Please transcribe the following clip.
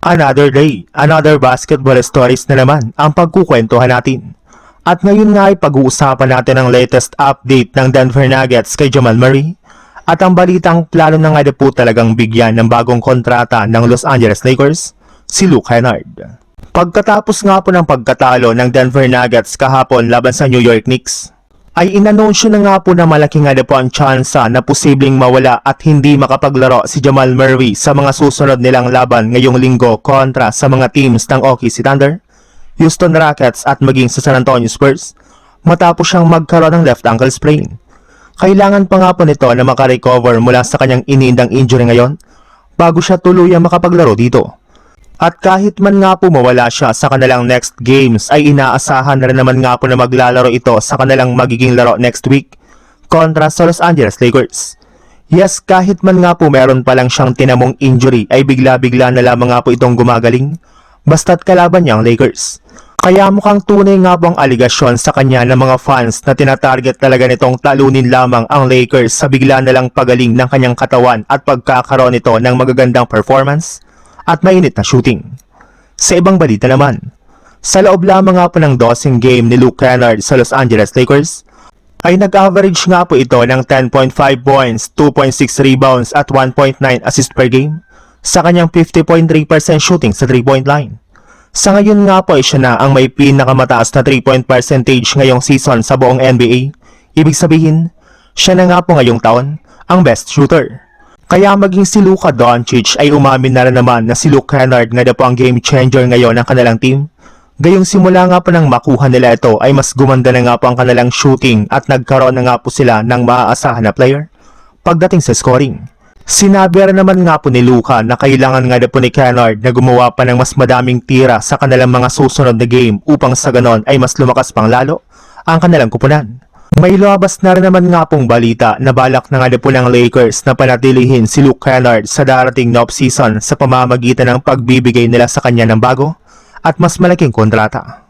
Another day, another basketball stories na naman ang pagkukwentuhan natin. At ngayon nga ay pag-uusapan natin ang latest update ng Denver Nuggets kay Jamal Murray at ang balitang plano na nga po talagang bigyan ng bagong kontrata ng Los Angeles Lakers, si Luke Kennard. Pagkatapos nga po ng pagkatalo ng Denver Nuggets kahapon laban sa New York Knicks, ay inanunsyo na nga po na malaki nga po ang tsansa na posibleng mawala at hindi makapaglaro si Jamal Murray sa mga susunod nilang laban ngayong linggo kontra sa mga teams ng OKC Thunder, Houston Rockets at maging sa San Antonio Spurs matapos siyang magkaroon ng left ankle sprain. Kailangan pa nga po nito na makarecover mula sa kanyang iniindang injury ngayon bago siya tuluyang makapaglaro dito. At kahit man nga po mawala siya sa kanilang next games ay inaasahan na rin naman nga po na maglalaro ito sa kanilang magiging laro next week kontra sa Los Angeles Lakers. Yes, kahit man nga po meron pa lang siyang tinamong injury ay bigla-bigla na lamang nga po itong gumagaling basta't kalaban niya ang Lakers. Kaya mukhang tunay nga po ang aligasyon sa kanya ng mga fans na tinatarget talaga nitong talunin lamang ang Lakers sa bigla na lang pagaling ng kanyang katawan at pagkakaroon nito ng magagandang performance at mainit na shooting. Sa ibang balita naman, sa loob lamang nga po ng 12 game ni Luke Kennard sa Los Angeles Lakers, ay nag-average nga po ito ng 10.5 points, 2.6 rebounds at 1.9 assist per game sa kanyang 50.3% shooting sa 3-point line. Sa ngayon nga po ay siya na ang may pinakamataas na 3-point percentage ngayong season sa buong NBA. Ibig sabihin, siya na nga po ngayong taon ang best shooter. Kaya maging si Luka Doncic ay umamin na rin naman na si Luke Kennard nga na po ang game changer ngayon ng kanilang team. Gayong simula nga po nang makuha nila ito ay mas gumanda na nga po ang kanilang shooting at nagkaroon na nga po sila ng maaasahan na player pagdating sa scoring. Sinabi rin naman nga po ni Luka na kailangan nga na po ni Kennard na gumawa pa ng mas madaming tira sa kanilang mga susunod na game upang sa ganon ay mas lumakas pang lalo ang kanilang kupunan. May lumabas na rin naman nga pong balita na balak na nga po ng Lakers na panatilihin si Luke Kennard sa darating na off-season sa pamamagitan ng pagbibigay nila sa kanya ng bago at mas malaking kontrata.